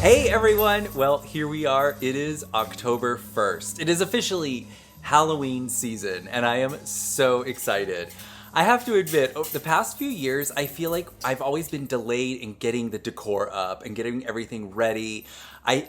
Hey everyone! Well, here we are. It is October 1st. It is officially Halloween season, and I am so excited. I have to admit, over the past few years, I feel like I've always been delayed in getting the decor up and getting everything ready.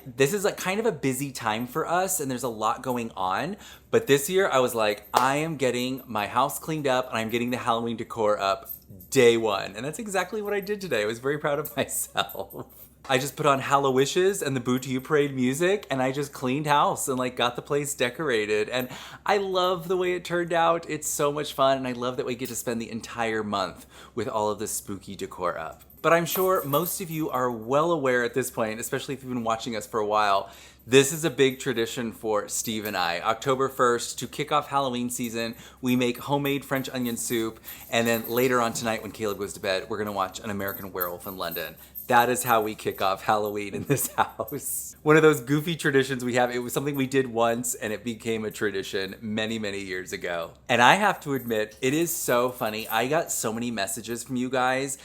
This is like kind of a busy time for us, and there's a lot going on. But this year, I was like, I am getting my house cleaned up, and I'm getting the Halloween decor up day one. And that's exactly what I did today. I was very proud of myself. I just put on Hallowishes and the Boo to You Parade music, and I just cleaned house and like got the place decorated. And I love the way it turned out. It's so much fun, and I love that we get to spend the entire month with all of this spooky decor up. But I'm sure most of you are well aware at this point, especially if you've been watching us for a while, this is a big tradition for Steve and I. October 1st, to kick off Halloween season, we make homemade French onion soup, and then later on tonight when Caleb goes to bed, we're gonna watch An American Werewolf in London. That is how we kick off Halloween in this house. One of those goofy traditions we have. It was something we did once and it became a tradition many, many years ago. And I have to admit, it is so funny. I got so many messages from you guys.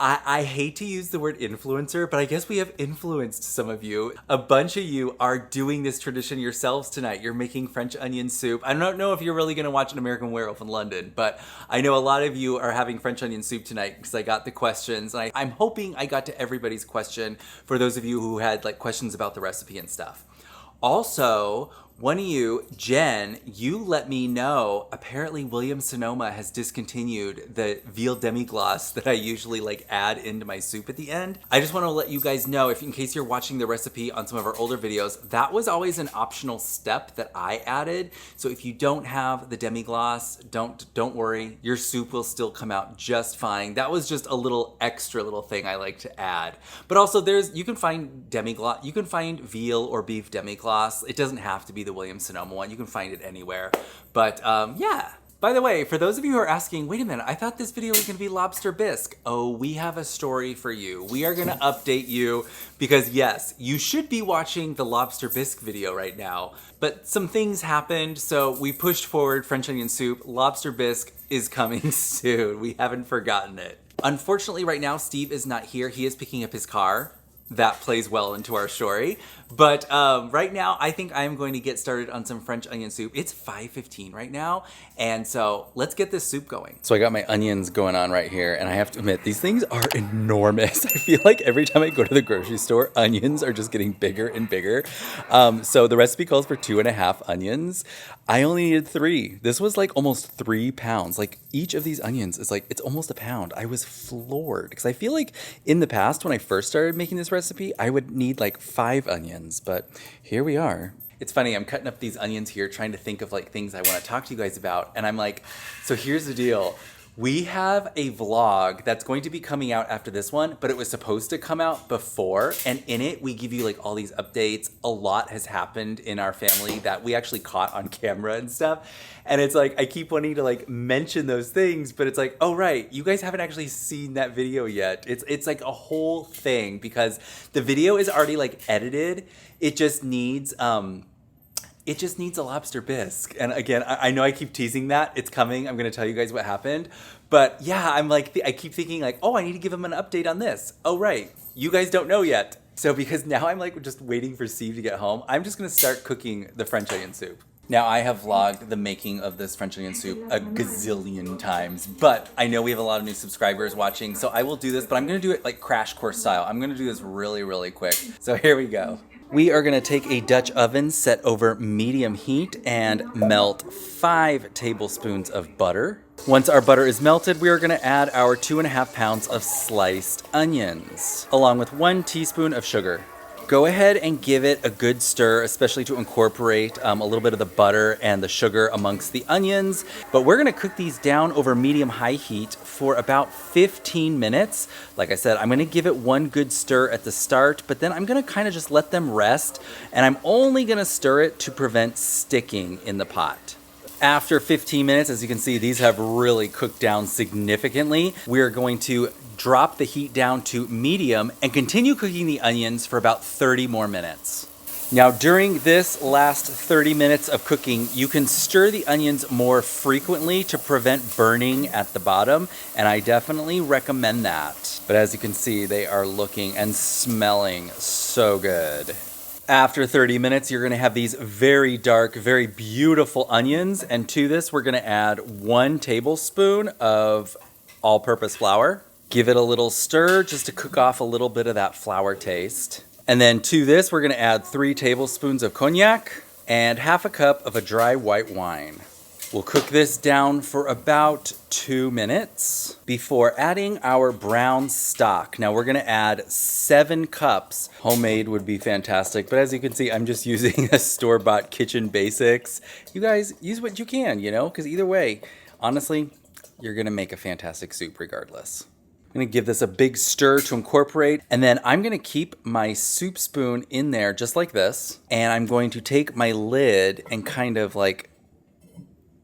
I hate to use the word influencer, but I guess we have influenced some of you. A bunch of you are doing this tradition yourselves tonight. You're making French onion soup. I don't know if you're really gonna watch An American Werewolf in London, but I know a lot of you are having French onion soup tonight because I got the questions. And I'm hoping I got to everybody's question for those of you who had like questions about the recipe and stuff. Also, one of you, Jen, you let me know, apparently Williams Sonoma has discontinued the veal demi-glace that I usually like add into my soup at the end. I just want to let you guys know, in case you're watching the recipe on some of our older videos, that was always an optional step that I added. So if you don't have the demi-glace, don't worry, your soup will still come out just fine. That was just a little extra little thing I like to add. But also you can find demi-glace, you can find veal or beef demi-glace. It doesn't have to be the Williams Sonoma one. You can find it anywhere. But yeah. By the way, for those of you who are asking, wait a minute, I thought this video was gonna be lobster bisque. Oh, we have a story for you. We are gonna update you because yes, you should be watching the lobster bisque video right now, but some things happened, so we pushed forward French onion soup. Lobster bisque is coming soon. We haven't forgotten it. Unfortunately, right now, Steve is not here. He is picking up his car. That plays well into our story. But right now, I think I'm going to get started on some French onion soup. It's 5:15 right now, and so let's get this soup going. So I got my onions going on right here, and I have to admit, these things are enormous. I feel like every time I go to the grocery store, onions are just getting bigger and bigger. So the recipe calls for 2.5 onions. I only needed 3. This was like almost 3 pounds. Like each of these onions is like, it's almost a pound. I was floored because I feel like in the past, when I first started making this recipe, I would need like 5 onions, but here we are. It's funny, I'm cutting up these onions here, trying to think of like things I want to talk to you guys about. And I'm like, so here's the deal. We have a vlog that's going to be coming out after this one, but it was supposed to come out before. And in it, we give you like all these updates. A lot has happened in our family that we actually caught on camera and stuff. And it's like, I keep wanting to like mention those things, but it's like, oh right, you guys haven't actually seen that video yet. It's like a whole thing because the video is already like edited. It just needs a lobster bisque. And again, I know I keep teasing that. It's coming. I'm going to tell you guys what happened. But yeah, I'm like, I keep thinking like, oh, I need to give him an update on this. Oh, right. You guys don't know yet. So because now I'm like just waiting for Steve to get home, I'm just going to start cooking the French onion soup. Now, I have vlogged the making of this French onion soup a gazillion times, but I know we have a lot of new subscribers watching, so I will do this, but I'm going to do it like crash course style. I'm going to do this really, really quick. So here we go. We are going to take a Dutch oven set over medium heat and melt 5 tablespoons of butter. Once our butter is melted, we are going to add our 2.5 pounds of sliced onions, along with 1 teaspoon of sugar. Go ahead and give it a good stir, especially to incorporate a little bit of the butter and the sugar amongst the onions. But we're gonna cook these down over medium-high heat for about 15 minutes. Like I said, I'm gonna give it 1 good stir at the start, but then I'm gonna kind of just let them rest, and I'm only gonna stir it to prevent sticking in the pot. After 15 minutes, as you can see, these have really cooked down significantly. We are going to drop the heat down to medium and continue cooking the onions for about 30 more minutes. Now, during this last 30 minutes of cooking, you can stir the onions more frequently to prevent burning at the bottom, and I definitely recommend that. But as you can see, they are looking and smelling so good. After 30 minutes, you're gonna have these very dark, very beautiful onions, and to this, we're gonna add 1 tablespoon of all-purpose flour. Give it a little stir just to cook off a little bit of that flour taste. And then to this, we're gonna add 3 tablespoons of cognac and half a cup of a dry white wine. We'll cook this down for about 2 minutes before adding our brown stock. Now we're gonna add 7 cups. Homemade would be fantastic, but as you can see, I'm just using a store-bought Kitchen Basics. You guys, use what you can, you know, because either way, honestly, you're gonna make a fantastic soup regardless. I'm gonna give this a big stir to incorporate, and then I'm gonna keep my soup spoon in there just like this, and I'm going to take my lid and kind of like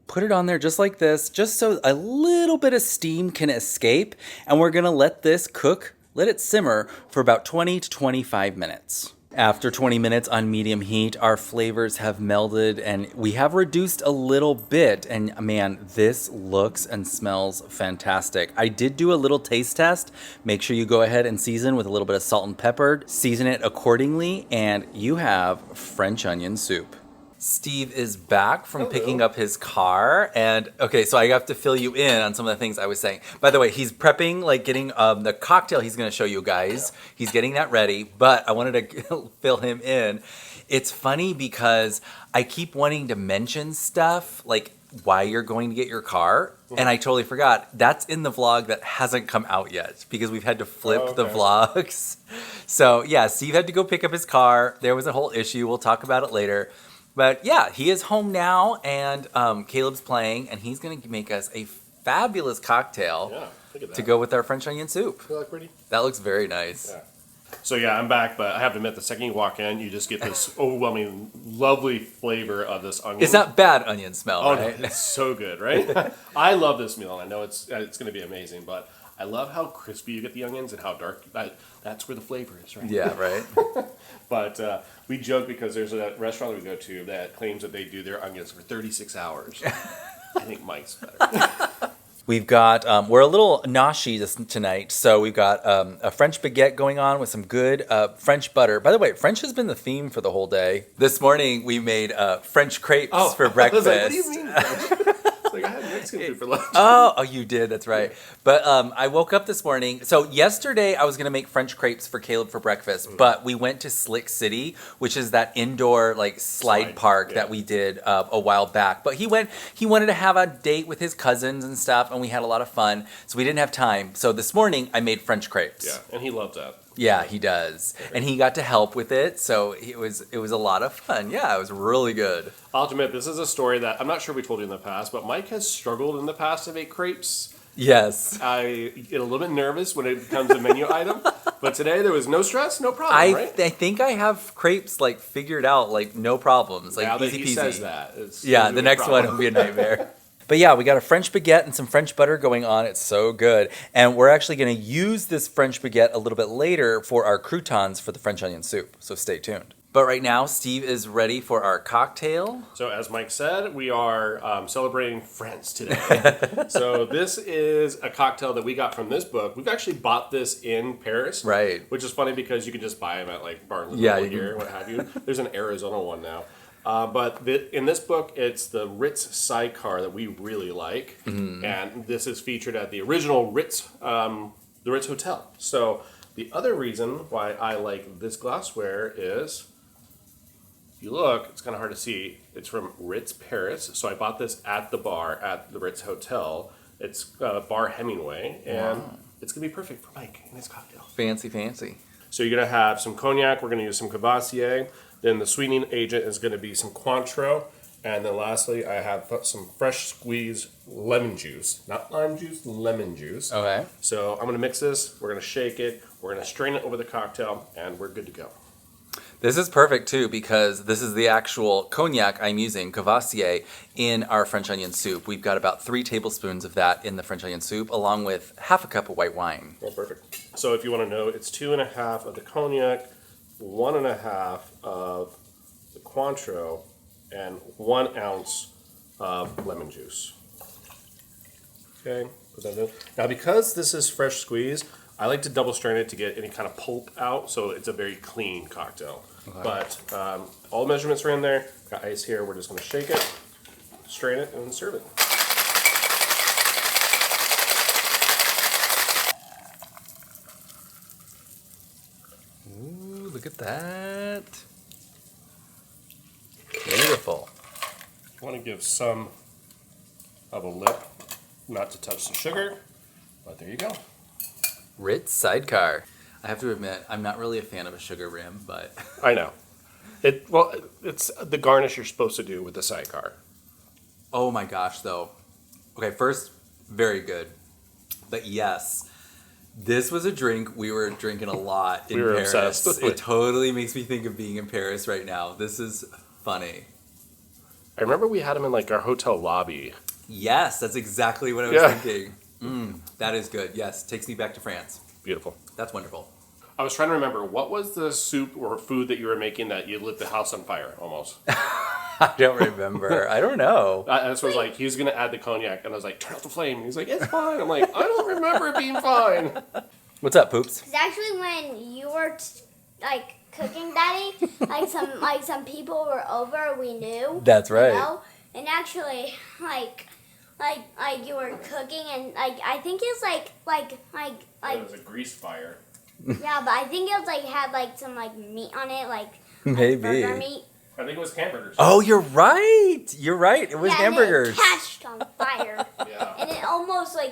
put it on there just like this, just so a little bit of steam can escape, and we're gonna let this cook, let it simmer for about 20 to 25 minutes. After 20 minutes on medium heat, our flavors have melded and we have reduced a little bit. And man, this looks and smells fantastic. I did do a little taste test. Make sure you go ahead and season with a little bit of salt and pepper. Season it accordingly and you have French onion soup. Steve is back from picking up his car, and okay, so I have to fill you in on some of the things I was saying. By the way, he's prepping, like getting the cocktail he's going to show you guys. Yeah. He's getting that ready, but I wanted to fill him in. It's funny because I keep wanting to mention stuff like why you're going to get your car, and I totally forgot. That's in the vlog that hasn't come out yet because we've had to flip the vlogs. So yeah, Steve had to go pick up his car. There was a whole issue. We'll talk about it later. But yeah, he is home now, and Caleb's playing, and he's going to make us a fabulous cocktail to go with our French onion soup. Does that look pretty? That looks very nice. Yeah. So yeah, I'm back, but I have to admit, the second you walk in, you just get this overwhelming, lovely flavor of this onion. It's not bad onion smell, right? No, it's so good, right? I love this meal, and I know it's going to be amazing, but I love how crispy you get the onions and how dark. That's where the flavor is, right? Yeah, right. But we joke because there's a restaurant that we go to that claims that they do their onions for 36 hours. I think Mike's better. We've got, we're a little noshy tonight, so we've got a French baguette going on with some good French butter. By the way, French has been the theme for the whole day. This morning we made French crepes for breakfast. I was like, what do you mean French? Like, I had Mexican food for lunch. Oh, you did. That's right. But I woke up this morning. So yesterday I was going to make French crepes for Caleb for breakfast, but we went to Slick City, which is that indoor like slide park that we did a while back. But he wanted to have a date with his cousins and stuff, and we had a lot of fun. So we didn't have time. So this morning I made French crepes. Yeah, and he loves that. Yeah, he does. And he got to help with it, so it was a lot of fun. Yeah, it was really good. I'll admit, this is a story that I'm not sure we told you in the past, but Mike has struggled in the past to make crepes. Yes. I get a little bit nervous when it becomes a menu item, but today there was no stress, no problem, right? I think I have crepes like figured out, like no problems, like now easy that peasy. he says that, yeah, the next one will be a nightmare. But yeah, we got a French baguette and some French butter going on. It's so good. And we're actually going to use this French baguette a little bit later for our croutons for the French onion soup. So stay tuned. But right now, Steve is ready for our cocktail. So as Mike said, we are celebrating France today. So this is a cocktail that we got from this book. We've actually bought this in Paris. Right. Which is funny because you can just buy them at like Barnes & Noble here, what have you. There's an Arizona one now. But in this book, it's the Ritz sidecar that we really like, and this is featured at the original Ritz, the Ritz Hotel. So the other reason why I like this glassware is, if you look, it's kind of hard to see. It's from Ritz Paris. So I bought this at the bar at the Ritz Hotel. It's Bar Hemingway, and it's gonna be perfect for Mike and his cocktail. Fancy, fancy. So you're gonna have some cognac. We're gonna use some Cavassier. Then the sweetening agent is going to be some Cointreau. And then lastly, I have some fresh squeezed lemon juice. Not lime juice, lemon juice. Okay. So I'm going to mix this. We're going to shake it. We're going to strain it over the cocktail. And we're good to go. This is perfect too because this is the actual cognac I'm using, Cavassier, in our French onion soup. We've got about 3 tablespoons of that in the French onion soup along with half a cup of white wine. Well, perfect. So if you want to know, it's 2.5 of the cognac, 1.5 of Cointreau, and 1 ounce of lemon juice. Okay, put that in. Now, because this is fresh squeeze, I like to double strain it to get any kind of pulp out, so it's a very clean cocktail. Okay. But all the measurements are in there. Got ice here. We're just going to shake it, strain it, and serve it. Ooh, look at that. Beautiful. I want to give some of a lip, not to touch the sugar, but there you go. Ritz Sidecar. I have to admit, I'm not really a fan of a sugar rim, but... I know. It's the garnish you're supposed to do with the sidecar. Oh my gosh, though. Okay, first, very good. But yes, this was a drink we were drinking a lot in Paris. Obsessed. It totally makes me think of being in Paris right now. This is funny. I remember we had them in like our hotel lobby. Yes, that's exactly what I was thinking. That is good. Yes, takes me back to France. Beautiful. That's wonderful. I was trying to remember, what was the soup or food that you were making that you lit the house on fire, almost? I don't remember. I don't know. That's what was like, he was going to add the cognac, and I was like, turn off the flame. And he's like, it's fine. I'm like, I don't remember it being fine. What's up, Poops? It's actually when you were, cooking, Daddy, some people were over, we knew. That's right. You know? And actually, like you were cooking, and, I think it's It was a grease fire. Yeah, but I think it was had some meat on it, maybe burger meat. I think it was hamburgers. Oh, you're right. You're right. It was hamburgers. And it catched on fire. Yeah. And it almost I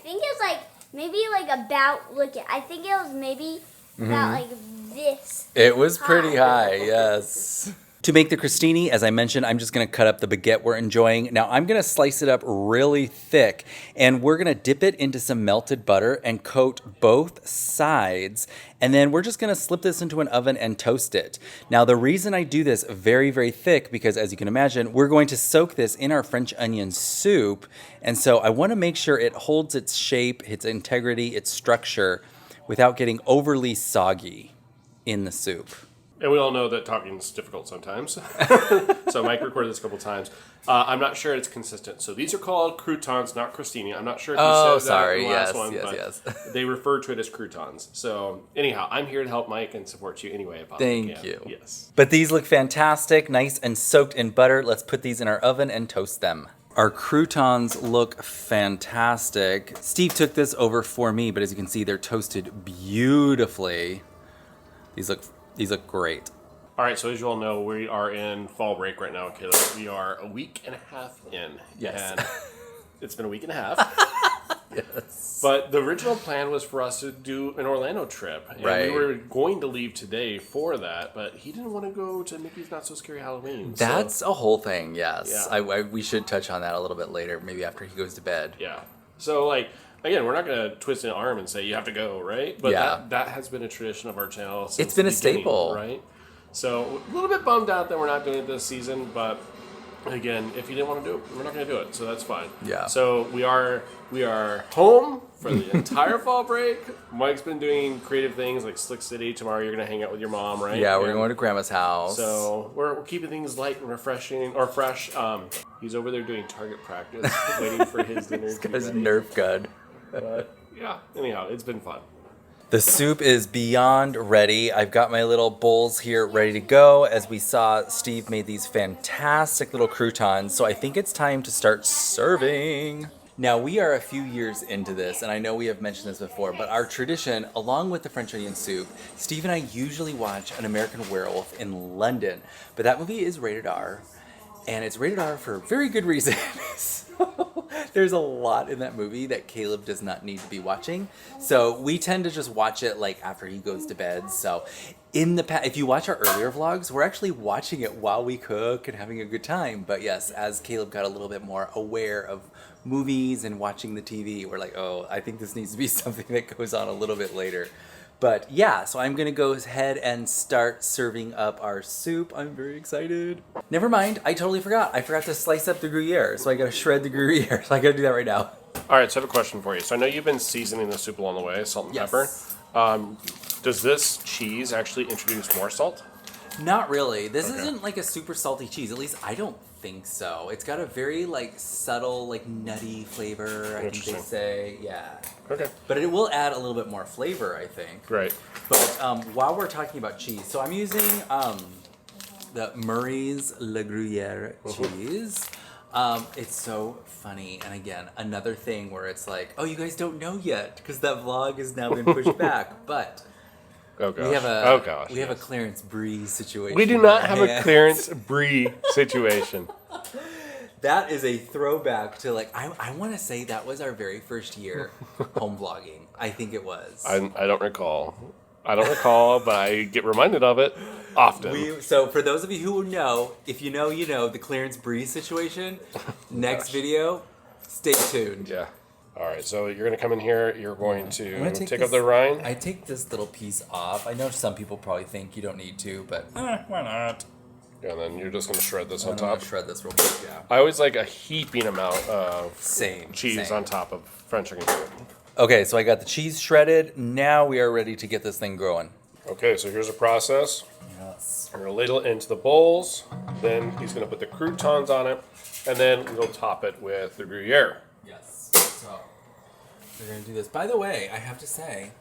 think it was maybe about I think it was maybe about this. It was pretty high. Yes. To make the crostini, as I mentioned, I'm just going to cut up the baguette we're enjoying. Now, I'm going to slice it up really thick, and we're going to dip it into some melted butter and coat both sides, and then we're just going to slip this into an oven and toast it. Now, the reason I do this very, very thick, because as you can imagine, we're going to soak this in our French onion soup, and so I want to make sure it holds its shape, its integrity, its structure, without getting overly soggy in the soup. And we all know that talking is difficult sometimes. So Mike recorded this a couple times. I'm not sure it's consistent. So these are called croutons, not crostini. I'm not sure if you said that in the last one, but they refer to it as croutons. So anyhow, I'm here to help Mike and support you anyway. Thank you. Yes. But these look fantastic, nice and soaked in butter. Let's put these in our oven and toast them. Our croutons look fantastic. Steve took this over for me, but as you can see, they're toasted beautifully. These look great. All right, so as you all know, we are in fall break right now, Caleb. We are a week and a half in. Yes. And it's been a week and a half. Yes. But the original plan was for us to do an Orlando trip. And right. We were going to leave today for that, but he didn't want to go to Mickey's Not So Scary Halloween. That's a whole thing, yes. Yeah. We should touch on that a little bit later, maybe after he goes to bed. Yeah. So, again, we're not going to twist an arm and say you have to go, right? But that has been a tradition of our channel since it's been a staple. Right? So, a little bit bummed out that we're not doing it this season, but again, if you didn't want to do it, we're not going to do it, so that's fine. Yeah. So, we are home for the entire fall break. Mike's been doing creative things like Slick City. Tomorrow you're going to hang out with your mom, right? Yeah, we're going to Grandma's house. So we're keeping things light and refreshing, or fresh. He's over there doing target practice, waiting for his dinner. This guy's a Nerf gun. But yeah, anyhow, it's been fun. The soup is beyond ready. I've got my little bowls here ready to go. As we saw, Steve made these fantastic little croutons, so I think it's time to start serving. Now, we are a few years into this, and I know we have mentioned this before, but our tradition, along with the French onion soup, Steve and I usually watch An American Werewolf in London, but that movie is rated R, and it's rated R for very good reason. So there's a lot in that movie that Caleb does not need to be watching. So we tend to just watch it after he goes to bed. So in the past, if you watch our earlier vlogs, we're actually watching it while we cook and having a good time. But yes, as Caleb got a little bit more aware of movies and watching the TV, we're like, oh, I think this needs to be something that goes on a little bit later. But yeah, so I'm gonna go ahead and start serving up our soup. I'm very excited. Never mind, I totally forgot. I forgot to slice up the Gruyere, so I gotta shred the Gruyere. So I gotta do that right now. All right, so I have a question for you. So I know you've been seasoning the soup along the way, salt and pepper. Does this cheese actually introduce more salt? Not really. This isn't like a super salty cheese. At least I don't think so. It's got a very like subtle, like nutty flavor. I think they say, yeah. Okay. But it will add a little bit more flavor, I think. Right. But while we're talking about cheese, so I'm using the Murray's Le Gruyere cheese. It's so funny, and again, another thing where it's like, oh, you guys don't know yet because that vlog has now been pushed back, but. Oh gosh. We have a Clarence Brie situation. We do not have a Clarence Brie situation. That is a throwback to like I want to say that was our very first year home vlogging. I think it was. I don't recall. But I get reminded of it often. So for those of you who know, if you know, you know the Clarence Brie situation. Next video, stay tuned. Yeah. All right, so you're going to come in here. You're going to take up this, the rind. I take this little piece off. I know some people probably think you don't need to, but why not? Yeah, and then you're just going to shred this on I'm top. going to shred this real quick, yeah. I always like a heaping amount of cheese Same. on top of French onion soup. Okay, so I got the cheese shredded. Now we are ready to get this thing growing. Okay, so here's the process. Yes. We're going to ladle it into the bowls. Then he's going to put the croutons on it. And then we'll top it with the Gruyere. Yes. So we're gonna do this. By the way, I have to say,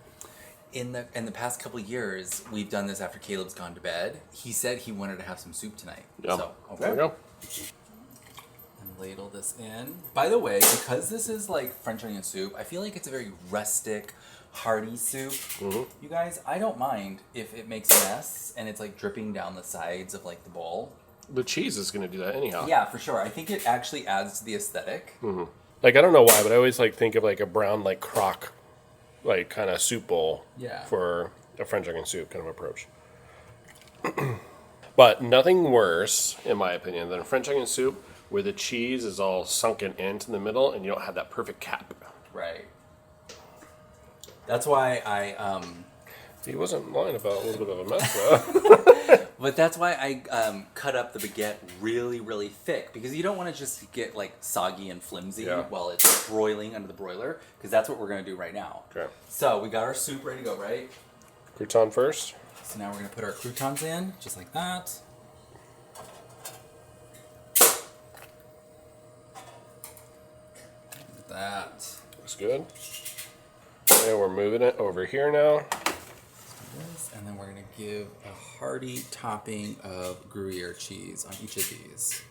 in the past couple of years, we've done this after Caleb's gone to bed. He said he wanted to have some soup tonight. Yep. So There we go. And ladle this in. By the way, because this is like French onion soup, I feel like it's a very rustic, hearty soup. Mm-hmm. You guys, I don't mind if it makes a mess and it's like dripping down the sides of like the bowl. The cheese is going to do that anyhow. Yeah, for sure. I think it actually adds to the aesthetic. Mm-hmm. Like, I don't know why, but I always like think of like a brown, like crock, like kind of soup bowl for a French onion soup kind of approach. But nothing worse, in my opinion, than a French onion soup where the cheese is all sunken into the middle and you don't have that perfect cap. Right. That's why I He wasn't lying about a little bit of a mess, though. but that's why I cut up the baguette really, really thick, because you don't want to just get like soggy and flimsy while it's broiling under the broiler, because that's what we're going to do right now. Okay. So we got our soup ready to go, right? Crouton first. So now we're going to put our croutons in, just like that. That. Looks good. And we're moving it over here now. And then we're going to give a hearty topping of Gruyere cheese on each of these.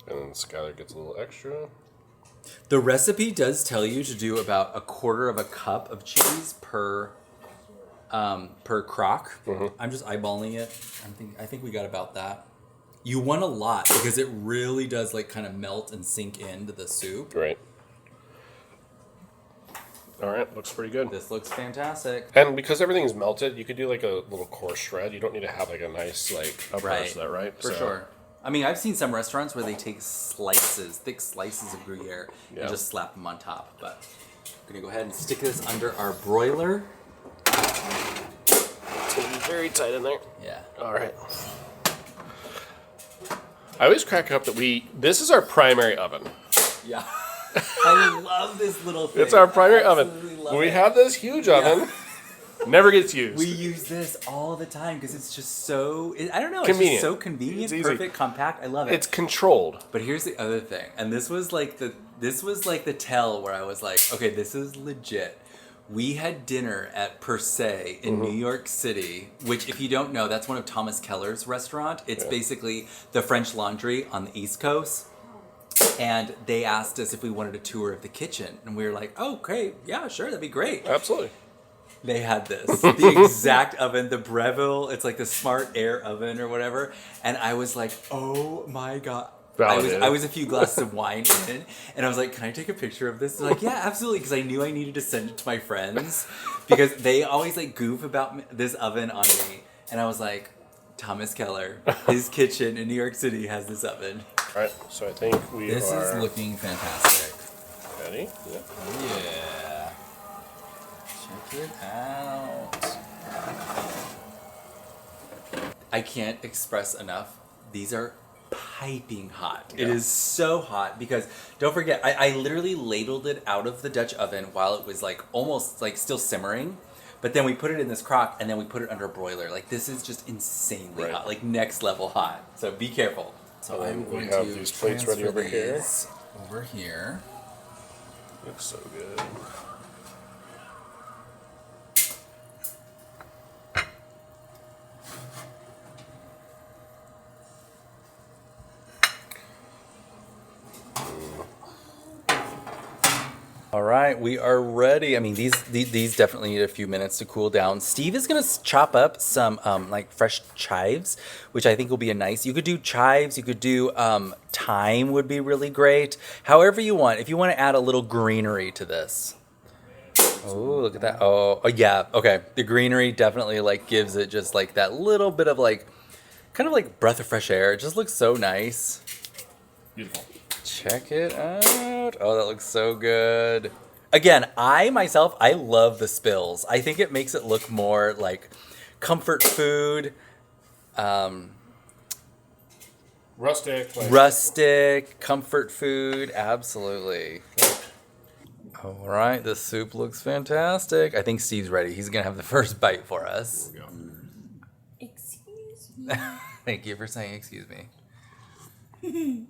And then Skylar gets a little extra. The recipe does tell you to do about 1/4 of a cup of cheese per crock. Mm-hmm. I'm just eyeballing it. I think we got about that. You want a lot because it really does like kind of melt and sink into the soup. Right. All right, looks pretty good. This looks fantastic. And because everything's melted, you could do like a little coarse shred. You don't need to have like a nice like approach to that, right? For sure. I mean, I've seen some restaurants where they take thick slices of Gruyere and just slap them on top. But I'm gonna go ahead and stick this under our broiler. It's gonna be very tight in there. Yeah. All right. I always crack up that this is our primary oven. Yeah. I love this little thing. It's our primary oven. We have this huge oven. Never gets used. We use this all the time because it's just so, I don't know, convenient. It's just so convenient, perfect, compact. I love it. It's controlled. But here's the other thing. And this was like the tell where I was like, okay, this is legit. We had dinner at Per Se in New York City, which if you don't know, that's one of Thomas Keller's restaurant. It's basically the French Laundry on the East Coast. And they asked us if we wanted a tour of the kitchen. And we were like, oh, okay, yeah, sure, that'd be great. Absolutely. They had this, the exact oven, the Breville, it's like the Smart Air oven or whatever. And I was like, oh my God. I was a few glasses of wine in, and I was like, can I take a picture of this? They're like, yeah, absolutely, because I knew I needed to send it to my friends, because they always like goof about this oven on me. And I was like, Thomas Keller, his kitchen in New York City has this oven. All right, so I think This is looking fantastic. Ready? Yeah. Oh, yeah. Check it out. I can't express enough. These are piping hot. Yeah. It is so hot because don't forget, I literally ladled it out of the Dutch oven while it was like almost like still simmering. But then we put it in this crock, and then we put it under a broiler. Like, this is just insanely hot, like next level hot. So be careful. So I'm going to have these plates ready over here. Over here. Looks so good. All right, we are ready. I mean, these definitely need a few minutes to cool down. Steve is gonna chop up some like fresh chives, which I think will be a nice. You could do chives. You could do thyme would be really great. However you want. If you want to add a little greenery to this. Oh, look at that. Oh, yeah. Okay, the greenery definitely like gives it just like that little bit of like, kind of like breath of fresh air. It just looks so nice. Beautiful. Check it out. Oh, that looks so good. Again, I love the spills. I think it makes it look more like comfort food. Rustic, comfort food. Absolutely. All right, the soup looks fantastic. I think Steve's ready. He's going to have the first bite for us. There we go. Excuse me. Thank you for saying excuse me.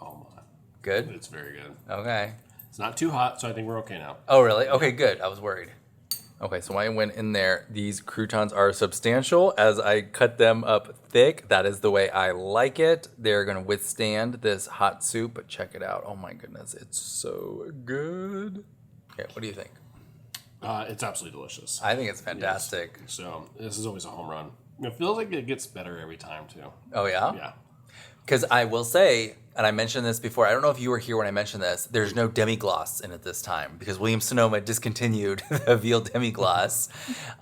Oh my. Good? It's very good. Okay. It's not too hot, so I think we're okay now. Oh, really? Okay, good. I was worried. Okay, so when I went in there, these croutons are substantial as I cut them up thick. That is the way I like it. They're going to withstand this hot soup, but check it out. Oh my goodness, it's so good. Okay, what do you think? It's absolutely delicious. I think it's fantastic. Yes. So this is always a home run. It feels like it gets better every time, too. Oh, yeah? Yeah. Because I will say, and I mentioned this before, I don't know if you were here when I mentioned this, there's no demi-glace in it this time because Williams-Sonoma discontinued the veal demi-glace.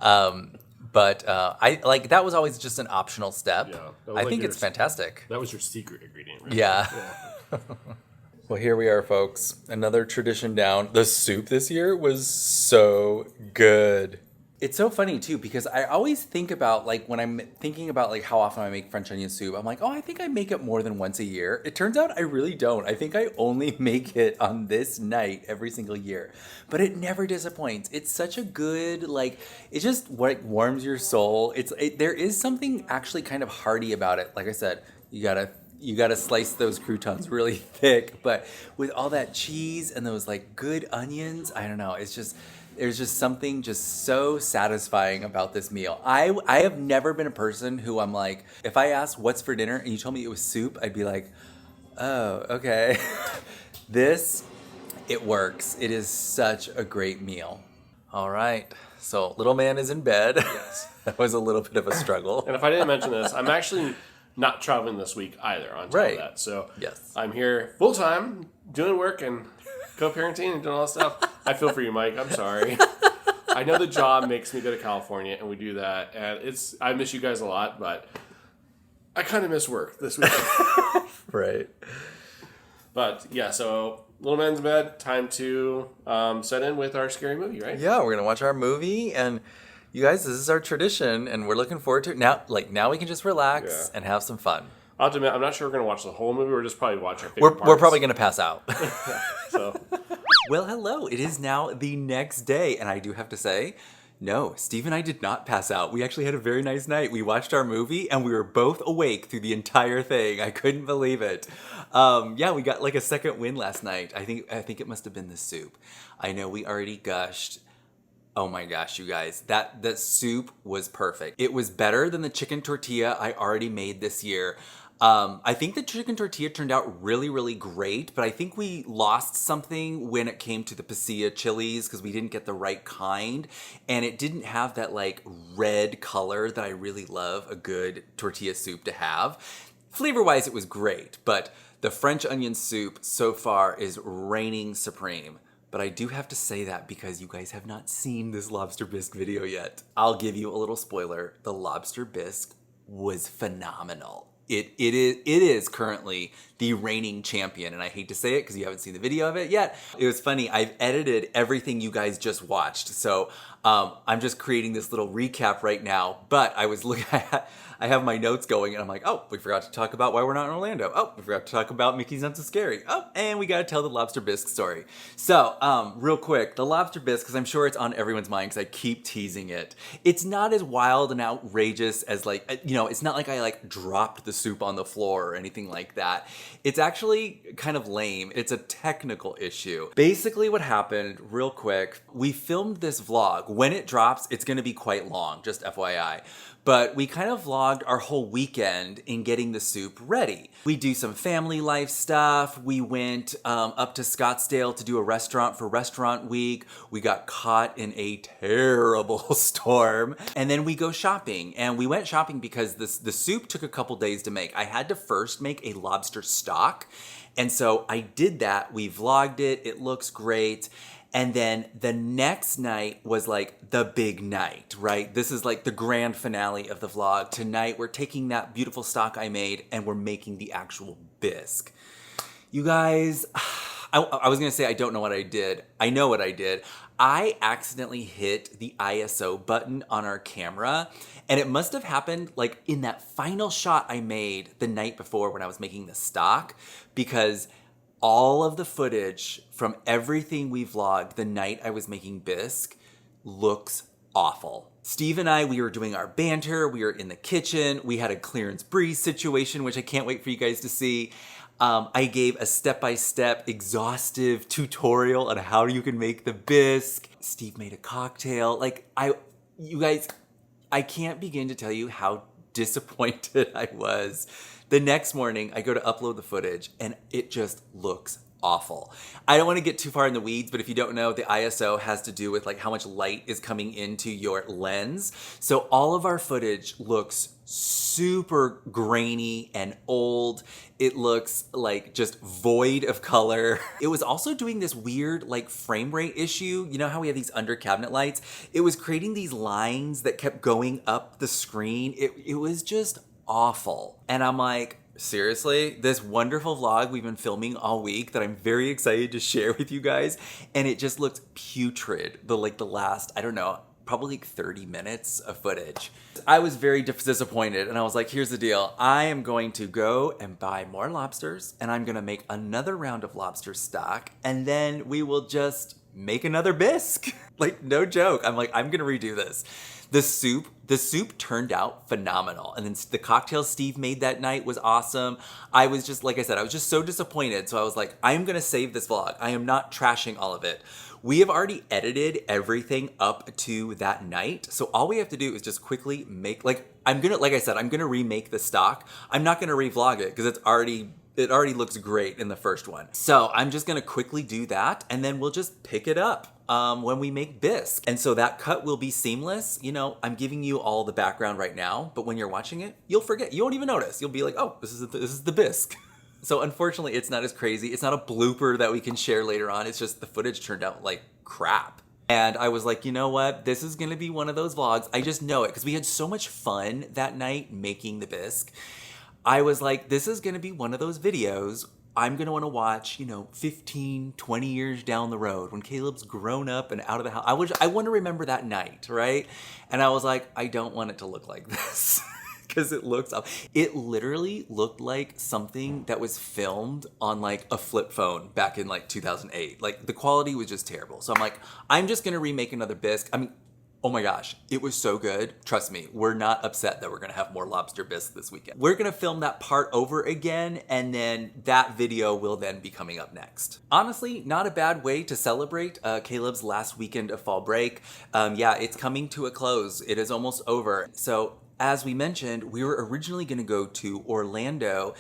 But I like that was always just an optional step. Yeah, I think it's fantastic. That was your secret ingredient, right? Yeah. Well, here we are, folks. Another tradition down. The soup this year was so good. It's so funny, too, because I always think about, like, when I'm thinking about, like, how often I make French onion soup, I'm like, oh, I think I make it more than once a year. It turns out I really don't. I think I only make it on this night every single year. But it never disappoints. It's such a good, like, it just warms your soul. There is something actually kind of hearty about it. Like I said, you gotta slice those croutons really thick. But with all that cheese and those, like, good onions, I don't know. There's just something just so satisfying about this meal. I have never been a person who I'm like, if I asked what's for dinner and you told me it was soup, I'd be like, oh, okay. It works. It is such a great meal. All right. So little man is in bed. Yes. That was a little bit of a struggle. And if I didn't mention this, I'm actually not traveling this week either on top of that. So yes. I'm here full time doing work and co-parenting and doing all that stuff. I feel for you, Mike. I'm sorry. I know the job makes me go to California, and we do that. And I miss you guys a lot, but I kind of miss work this week. Right. But yeah, so little man's in bed. Time to set in with our scary movie, right? Yeah, we're gonna watch our movie, and you guys, this is our tradition, and we're looking forward to it. Now we can just relax and have some fun. I'll admit, I'm not sure we're going to watch the whole movie. We're just probably watch our favorite parts. We're probably going to pass out. So, well, hello. It is now the next day, and I do have to say, no, Steve and I did not pass out. We actually had a very nice night. We watched our movie, and we were both awake through the entire thing. I couldn't believe it. Yeah, we got like a second win last night. I think it must have been the soup. I know we already gushed. Oh my gosh, you guys, that soup was perfect. It was better than the chicken tortilla I already made this year. I think the chicken tortilla turned out really, really great, but I think we lost something when it came to the pasilla chilies because we didn't get the right kind, and it didn't have that like red color that I really love a good tortilla soup to have. Flavor-wise, it was great, but the French onion soup so far is reigning supreme. But I do have to say that because you guys have not seen this lobster bisque video yet. I'll give you a little spoiler. The lobster bisque was phenomenal. It is currently the reigning champion, and I hate to say it because you haven't seen the video of it yet. It was funny. I've edited everything you guys just watched, so I'm just creating this little recap right now, but I was looking, I have my notes going and I'm like, oh, we forgot to talk about why we're not in Orlando. Oh, we forgot to talk about Mickey's Not So Scary. Oh, and we got to tell the lobster bisque story. So, real quick, the lobster bisque, because I'm sure it's on everyone's mind because I keep teasing it. It's not as wild and outrageous as like, it's not like I like dropped the soup on the floor or anything like that. It's actually kind of lame. It's a technical issue. Basically what happened, real quick, we filmed this vlog. When it drops, it's going to be quite long, just FYI. But we kind of vlogged our whole weekend in getting the soup ready. We do some family life stuff. We went up to Scottsdale to do a restaurant for restaurant week. We got caught in a terrible storm. And then we go shopping. And we went shopping because the soup took a couple days to make. I had to first make a lobster stock. And so I did that. We vlogged it. It looks great. And then the next night was like the big night, right? This is like the grand finale of the vlog. Tonight, we're taking that beautiful stock I made and we're making the actual bisque. You guys, I was gonna say I don't know what I did. I know what I did. I accidentally hit the ISO button on our camera, and it must have happened like in that final shot I made the night before when I was making the stock, because all of the footage from everything we vlogged the night I was making bisque looks awful. Steve and I, we were doing our banter, we were in the kitchen, we had a clearance breeze situation, which I can't wait for you guys to see. I gave a step-by-step exhaustive tutorial on how you can make the bisque. Steve made a cocktail. You guys, I can't begin to tell you how disappointed I was. The next morning, I go to upload the footage, and it just looks awful. I don't want to get too far in the weeds, but if you don't know, the ISO has to do with like how much light is coming into your lens. So all of our footage looks super grainy and old. It looks like just void of color. It was also doing this weird like frame rate issue. You know how we have these under cabinet lights? It was creating these lines that kept going up the screen. It was just awful. And I'm like, seriously, this wonderful vlog we've been filming all week that I'm very excited to share with you guys, and it just looks putrid. The last, I don't know, probably like 30 minutes of footage. I was very disappointed, and I was like, here's the deal. I am going to go and buy more lobsters, and I'm gonna make another round of lobster stock, and then we will just make another bisque. Like, no joke. I'm like, I'm gonna redo this. The soup turned out phenomenal. And then the cocktail Steve made that night was awesome. I was just, like I said, I was just so disappointed. So I was like, I'm gonna save this vlog. I am not trashing all of it. We have already edited everything up to that night. So all we have to do is just quickly make, I'm gonna remake the stock. I'm not gonna revlog it because it already looks great in the first one. So I'm just gonna quickly do that, and then we'll just pick it up when we make bisque. And so that cut will be seamless. You know, I'm giving you all the background right now, but when you're watching it, you'll forget. You won't even notice. You'll be like, oh, this is the bisque. So unfortunately, it's not as crazy. It's not a blooper that we can share later on. It's just the footage turned out like crap. And I was like, you know what? This is gonna be one of those vlogs. I just know it because we had so much fun that night making the bisque. I was like, this is gonna be one of those videos I'm gonna wanna watch, 15, 20 years down the road when Caleb's grown up and out of the house. I wanna remember that night, right? And I was like, I don't want it to look like this because it looks up. It literally looked like something that was filmed on like a flip phone back in like 2008. Like the quality was just terrible. So I'm like, I'm just gonna remake another bisque. I mean, oh my gosh, it was so good. Trust me, we're not upset that we're gonna have more lobster bisque this weekend. We're gonna film that part over again, and then that video will then be coming up next. Honestly, not a bad way to celebrate Caleb's last weekend of fall break. Yeah, it's coming to a close. It is almost over. So as we mentioned, we were originally gonna go to Orlando.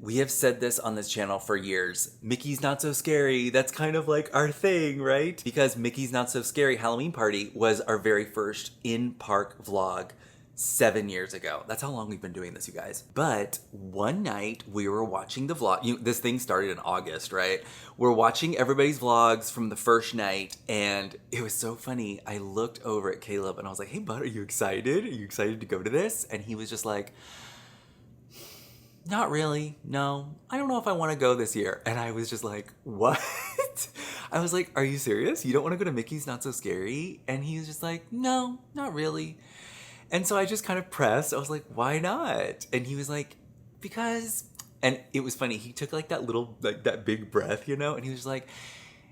We have said this on this channel for years. Mickey's Not So Scary, that's kind of like our thing, right? Because Mickey's Not So Scary Halloween Party was our very first in-park vlog 7 years ago. That's how long we've been doing this, you guys. But one night we were watching the vlog. This thing started in August, right? We're watching everybody's vlogs from the first night, and it was so funny. I looked over at Caleb and I was like, hey bud, are you excited? Are you excited to go to this? And he was just like, not really, no. I don't know if I want to go this year. And I was just like, what? I was like, are you serious? You don't want to go to Mickey's Not So Scary? And he was just like, no, not really. And so I just kind of pressed. I was like, why not? And he was like, because, and it was funny. He took like that little, like that big breath, and he was like,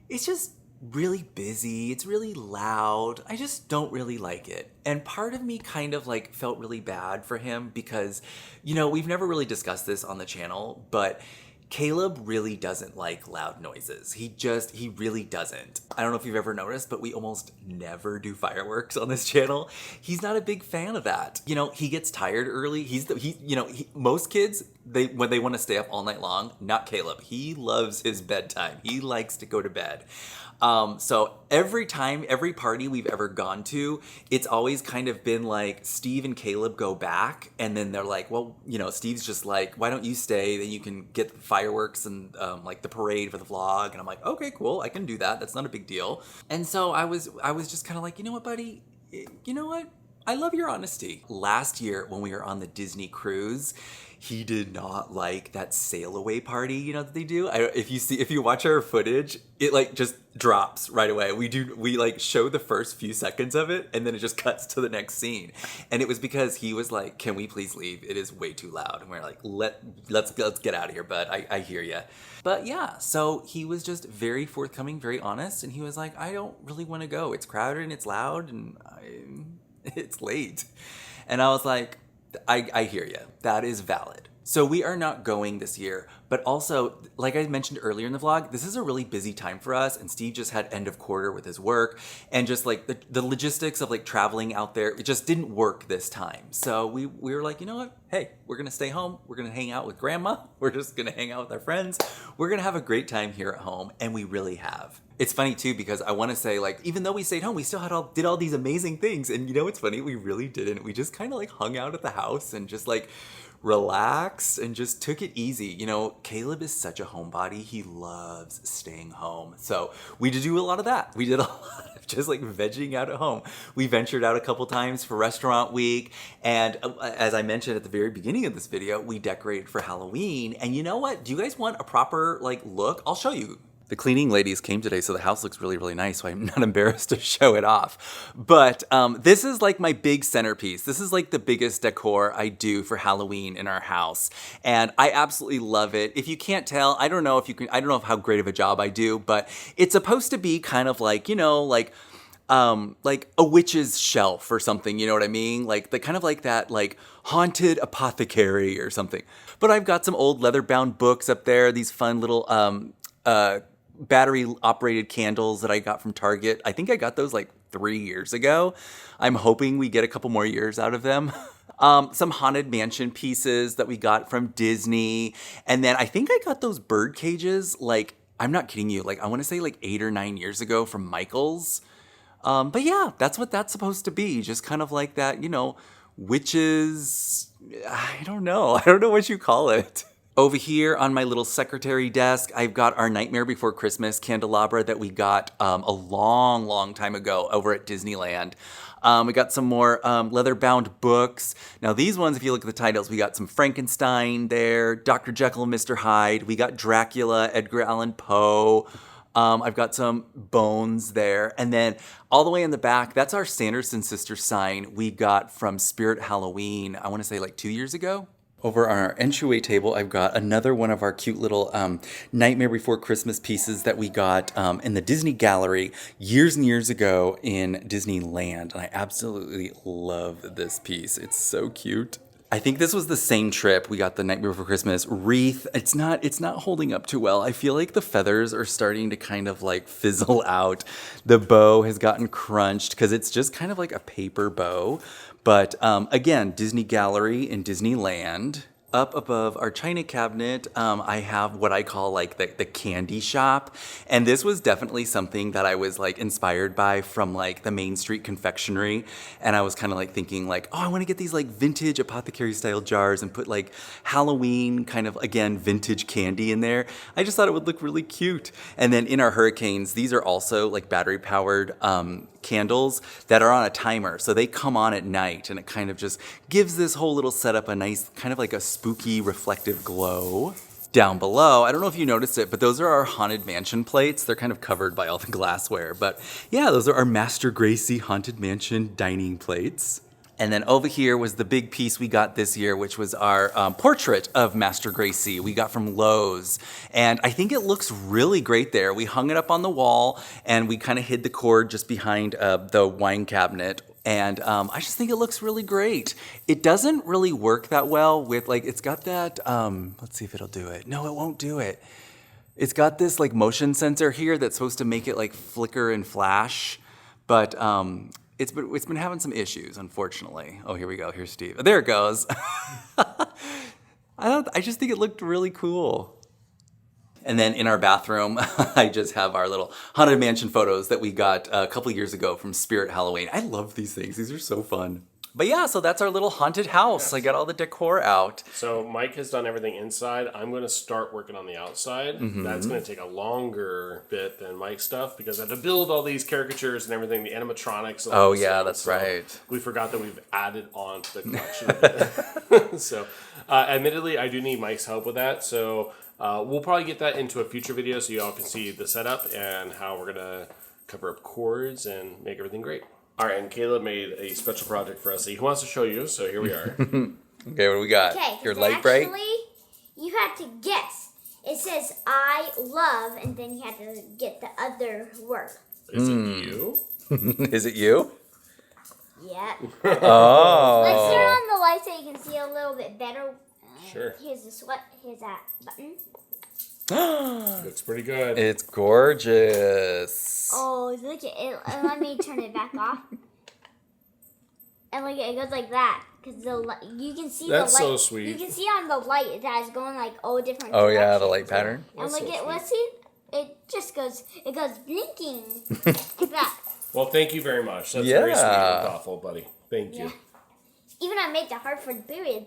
it's just really busy. It's really loud. I just don't really like it. And part of me kind of like felt really bad for him because, we've never really discussed this on the channel, but Caleb really doesn't like loud noises. He really doesn't. I don't know if you've ever noticed, but we almost never do fireworks on this channel. He's not a big fan of that. He gets tired early. Most kids, when they want to stay up all night long, not Caleb. He loves his bedtime. He likes to go to bed. So every party we've ever gone to, it's always kind of been like Steve and Caleb go back, and then they're like, well, Steve's just like, why don't you stay? Then you can get the fireworks and like the parade for the vlog. And I'm like, okay, cool, I can do that. That's not a big deal. And so I was just kind of like, you know what, buddy? You know what? I love your honesty. Last year when we were on the Disney cruise, he did not like that sail away party, that they do. If you watch our footage, it like just drops right away. We like show the first few seconds of it, and then it just cuts to the next scene. And it was because he was like, "Can we please leave? It is way too loud." And we're like, "Let's get out of here, bud. I hear you." But yeah, so he was just very forthcoming, very honest, and he was like, "I don't really want to go. It's crowded and it's loud, and it's late." And I was like, I hear you. That is valid. So we are not going this year, but also, like I mentioned earlier in the vlog, this is a really busy time for us, and Steve just had end of quarter with his work, and just like the logistics of like traveling out there, it just didn't work this time. So we were like, you know what? Hey, we're gonna stay home. We're gonna hang out with grandma. We're just gonna hang out with our friends. We're gonna have a great time here at home, and we really have. It's funny too, because I want to say, like, even though we stayed home, we still did all these amazing things. And it's funny, we really didn't. We just kind of like hung out at the house and just like relaxed and just took it easy. Caleb is such a homebody. He loves staying home. So we did do a lot of that. We did a lot of just like vegging out at home. We ventured out a couple times for restaurant week. And as I mentioned at the very beginning of this video, we decorated for Halloween. And you know what? Do you guys want a proper like look? I'll show you. The cleaning ladies came today, so the house looks really, really nice, so I'm not embarrassed to show it off. But this is like my big centerpiece. This is like the biggest decor I do for Halloween in our house. And I absolutely love it. If you can't tell, I don't know how great of a job I do, but it's supposed to be kind of like, like a witch's shelf or something, you know what I mean? Like the kind of like that, like haunted apothecary or something. But I've got some old leather-bound books up there, these fun little, battery operated candles that I got from Target. I think I got those like 3 years ago. I'm hoping we get a couple more years out of them. Some Haunted Mansion pieces that we got from Disney. And then I think I got those bird cages, like, I'm not kidding you, like I want to say like 8 or 9 years ago from Michael's. But yeah, that's what that's supposed to be. Just kind of like that, witches, I don't know what you call it. Over here on my little secretary desk, I've got our Nightmare Before Christmas candelabra that we got a long, long time ago over at Disneyland. We got some more leather-bound books. Now these ones, if you look at the titles, we got some Frankenstein there, Dr. Jekyll and Mr. Hyde. We got Dracula, Edgar Allan Poe. I've got some bones there. And then all the way in the back, that's our Sanderson Sisters sign we got from Spirit Halloween, I want to say like 2 years ago. Over on our entryway table, I've got another one of our cute little Nightmare Before Christmas pieces that we got in the Disney Gallery years and years ago in Disneyland. And I absolutely love this piece. It's so cute. I think this was the same trip. We got the Nightmare Before Christmas wreath. It's not holding up too well. I feel like the feathers are starting to kind of like fizzle out. The bow has gotten crunched because it's just kind of like a paper bow. But again, Disney Gallery in Disneyland. Up above our china cabinet, I have what I call like the candy shop. And this was definitely something that I was like inspired by from like the Main Street Confectionery. And I was kind of like thinking like, oh, I want to get these like vintage apothecary style jars and put like Halloween kind of, again, vintage candy in there. I just thought it would look really cute. And then in our hurricanes, these are also like battery powered candles that are on a timer. So they come on at night and it kind of just gives this whole little setup a nice kind of like a spooky reflective glow. down below. I don't know if you noticed it, but those are our Haunted Mansion plates. They're kind of covered by all the glassware. But yeah, those are our Master Gracie Haunted Mansion dining plates. And then over here was the big piece we got this year, which was our portrait of Master Gracie we got from Lowe's. And I think it looks really great there. We hung it up on the wall and we kind of hid the cord just behind the wine cabinet. And I just think it looks really great. It doesn't really work that well with like, it's got that, let's see if it'll do it. No, it won't do it. It's got this like motion sensor here that's supposed to make it like flicker and flash. But it's been having some issues, unfortunately. Oh, here we go. Here's Steve. There it goes. I just think it looked really cool. And then in our bathroom, I just have our little Haunted Mansion photos that we got a couple years ago from Spirit Halloween. I love these things. These are so fun. But yeah, so that's our little haunted house. Yes. I got all the decor out. So Mike has done everything inside. I'm going to start working on the outside. Mm-hmm. That's going to take a longer bit than Mike's stuff because I have to build all these caricatures and everything, the animatronics. Oh yeah, that's right. We forgot that we've added on to the collection a bit. So admittedly, I do need Mike's help with that. So we'll probably get that into a future video so you all can see the setup and how we're going to cover up cords and make everything great. All right, and Caleb made a special project for us that he wants to show you, so here we are. Okay, what do we got? Okay, your light break? You had to guess. It says I love, and then you had to get the other word. Is it you? Is it you? Yeah. Oh. Let's turn on the light so you can see a little bit better. Sure. Here's that button. Looks pretty good. It's gorgeous. Oh, look at it. Let me turn it back off. And look, it goes like that. Because you can see That's the light. so sweet. You can see on the light that it's going like all different Oh directions. yeah, the light pattern. And That's look so at, let's sweet. see. It goes blinking. Like that. Well, thank you very much. That's very sweet and thoughtful, buddy. Thank you. Even I made the heart for the period.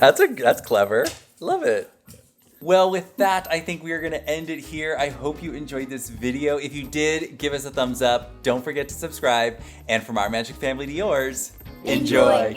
That's clever. Love it. Well, with that, I think we are going to end it here. I hope you enjoyed this video. If you did, give us a thumbs up. Don't forget to subscribe. And from our magic family to yours, enjoy.